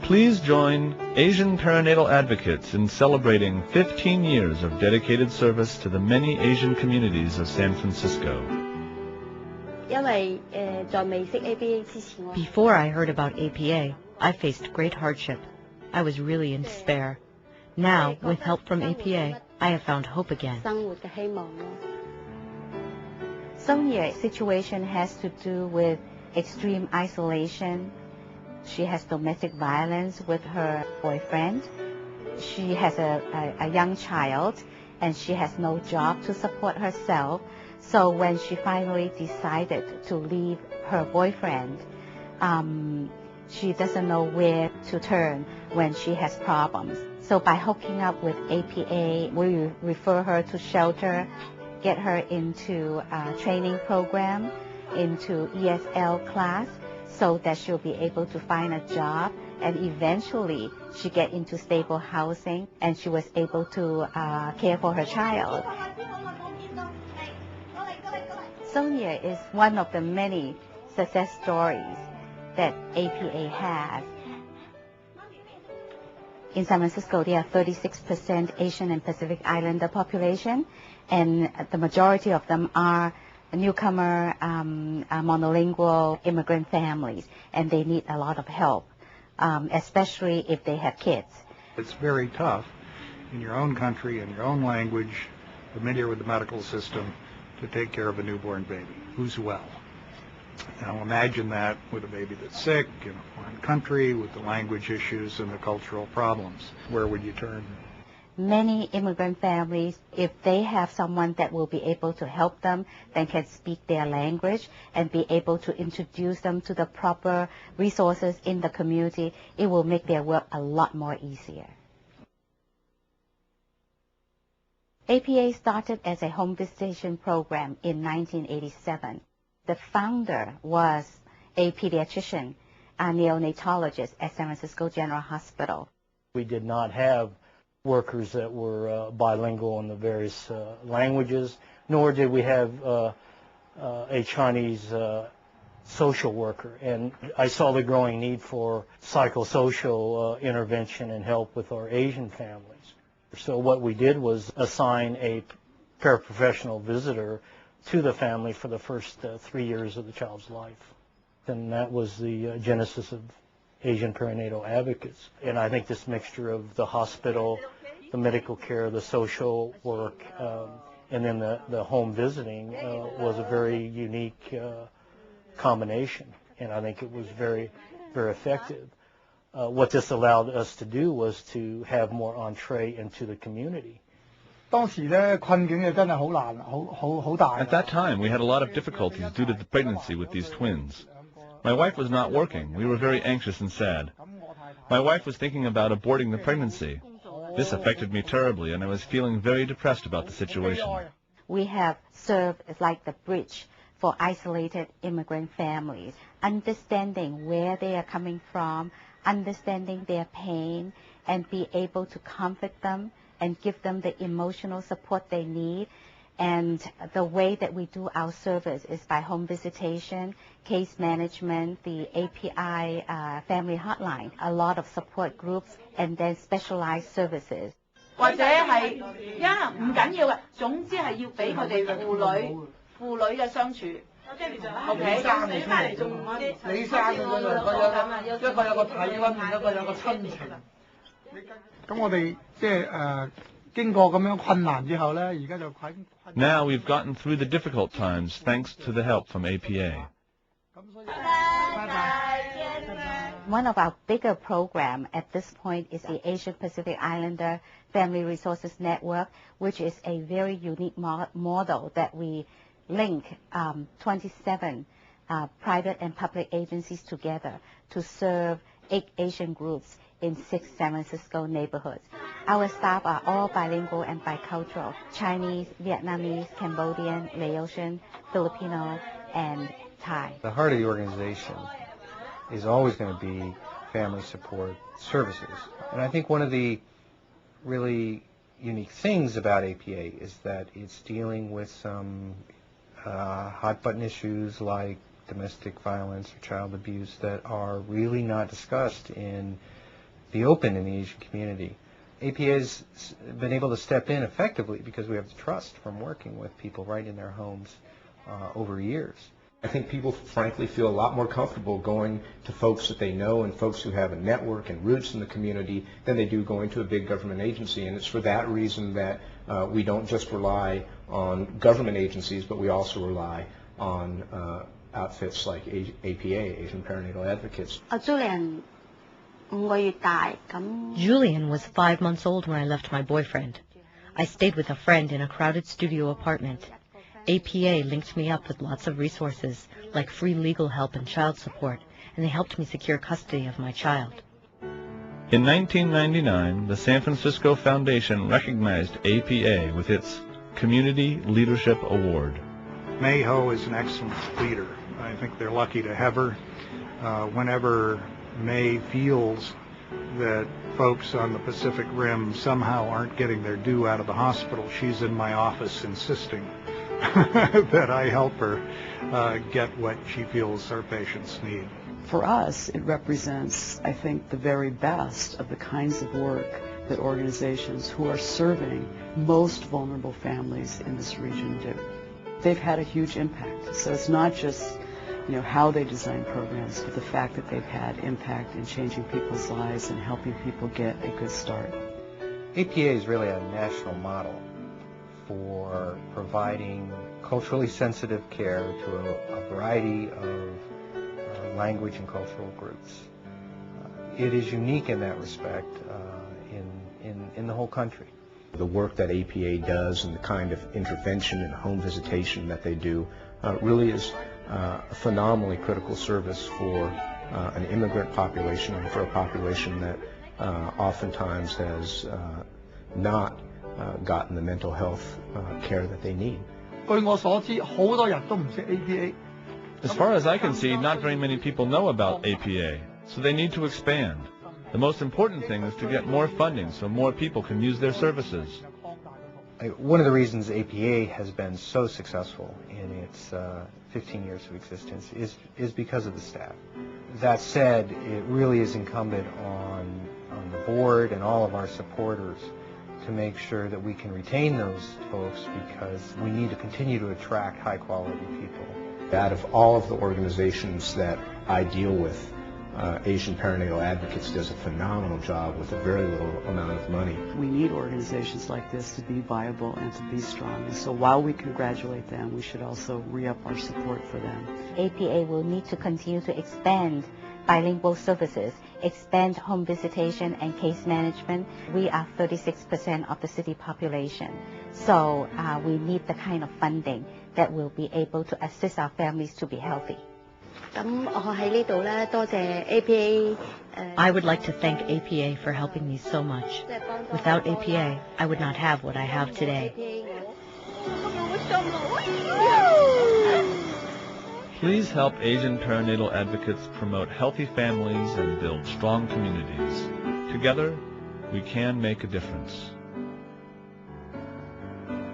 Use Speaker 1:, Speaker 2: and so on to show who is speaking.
Speaker 1: Please join Asian Perinatal Advocates in celebrating 15 years of dedicated service to the many Asian communities of San Francisco.
Speaker 2: Before I heard about APA, I faced great hardship. I was really in despair. Now, with help from APA, I have found hope again.
Speaker 3: Sonia's situation has to do with extreme isolation. She has domestic violence with her boyfriend. She has a young child, and she has no job to support herself. So when she finally decided to leave her boyfriend, she doesn't know where to turn when she has problems. So by hooking up with APA, we refer her to shelter, get her into a training program, into ESL class, so that she'll be able to find a job, and eventually she get into stable housing, and she was able to care for her child. Sonia is one of the many success stories that APA has. In San Francisco, there are 36% Asian and Pacific Islander population, and the majority of them are newcomer, monolingual immigrant families, and they need a lot of help, especially if they have kids.
Speaker 4: It's very tough in your own country, in your own language, familiar with the medical system, to take care of a newborn baby who's well. Now imagine that with a baby that's sick in a foreign country with the language issues and the cultural problems. Where would you turn?
Speaker 3: Many immigrant families, if they have someone that will be able to help them, then can speak their language and be able to introduce them to the proper resources in the community, it will make their work a lot more easier. APA started as a home visitation program in 1987. The founder was a pediatrician, a neonatologist at San Francisco General Hospital.
Speaker 5: We did not have workers that were bilingual in the various languages, nor did we have a Chinese social worker. And I saw the growing need for psychosocial intervention and help with our Asian families. So what we did was assign a paraprofessional visitor to the family for the first 3 years of the child's life. And that was the genesis of Asian Perinatal Advocates. And I think this mixture of the hospital, the medical care, the social work, and then the home visiting was a very unique combination. And I think it was very, very effective. What this allowed us to do was to have more entree into the community.
Speaker 1: At that time, we had a lot of difficulties due to the pregnancy with these twins. My wife was not working. We were very anxious and sad. My wife was thinking about aborting the pregnancy. This affected me terribly, and I was feeling very depressed about the situation.
Speaker 3: We have served as like the bridge for isolated immigrant families, understanding where they are coming from, understanding their pain, and be able to comfort them and give them the emotional support they need. And the way that we do our service is by home visitation, case management, the API family hotline, a lot of support groups, and then specialized services.
Speaker 6: 或者係因為唔緊要嘅，總之係要俾佢哋父女嘅相處。OK， 生你翻嚟仲你生佢一個有個體溫，一個有個親情。
Speaker 4: 咁我哋即係經過咁樣困難之後咧，而家就困。
Speaker 1: Now we've gotten through the difficult times thanks to the help from APA.
Speaker 3: One of our bigger programs at this point is the Asian Pacific Islander Family Resources Network, which is a very unique model that we link 27 private and public agencies together to serve 8 Asian groups in 6 San Francisco neighborhoods. Our staff are all bilingual and bicultural: Chinese, Vietnamese, Cambodian, Laotian, Filipino, and Thai.
Speaker 7: The heart of the organization is always going to be family support services. And I think one of the really unique things about APA is that it's dealing with some hot-button issues like domestic violence or child abuse that are really not discussed in be open in the Asian community. APA has been able to step in effectively because we have the trust from working with people right in their homes over years.
Speaker 8: I think people frankly feel a lot more comfortable going to folks that they know and folks who have a network and roots in the community than they do going to a big government agency. And it's for that reason that we don't just rely on government agencies, but we also rely on outfits like APA, Asian Perinatal Advocates.
Speaker 2: Julian was 5 months old when I left my boyfriend. I stayed with a friend in a crowded studio apartment. APA linked me up with lots of resources, like free legal help and child support, and they helped me secure custody of my child.
Speaker 1: In 1999, the San Francisco Foundation recognized APA with its Community Leadership Award.
Speaker 4: May Ho is an excellent leader. I think they're lucky to have her. Whenever May feels that folks on the Pacific Rim somehow aren't getting their due out of the hospital, she's in my office insisting that I help her get what she feels our patients need.
Speaker 9: For us, it represents, I think, the very best of the kinds of work that organizations who are serving most vulnerable families in this region do. They've had a huge impact. So it's not just, how they design programs, but the fact that they've had impact in changing people's lives and helping people get a good start.
Speaker 7: APA is really a national model for providing culturally sensitive care to a variety of language and cultural groups. It is unique in that respect in the whole country.
Speaker 8: The work that APA does and the kind of intervention and home visitation that they do really is a phenomenally critical service for an immigrant population and for a population that oftentimes has not gotten the mental health care that they need.
Speaker 1: As far as I can see, not very many people know about APA, so they need to expand. The most important thing is to get more funding so more people can use their services.
Speaker 7: One of the reasons APA has been so successful in its 15 years of existence is because of the staff. That said, it really is incumbent on the board and all of our supporters to make sure that we can retain those folks, because we need to continue to attract high-quality people.
Speaker 8: Out of all of the organizations that I deal with, Asian Perinatal Advocates does a phenomenal job with a very little amount of money.
Speaker 9: We need organizations like this to be viable and to be strong. And so while we congratulate them, we should also re-up our support for them.
Speaker 3: APA will need to continue to expand bilingual services, expand home visitation and case management. We are 36% of the city population, so we need the kind of funding that will be able to assist our families to be healthy.
Speaker 2: I would like to thank APA for helping me so much. Without APA, I would not have what I have today.
Speaker 1: Please help Asian Perinatal Advocates promote healthy families and build strong communities. Together, we can make a difference.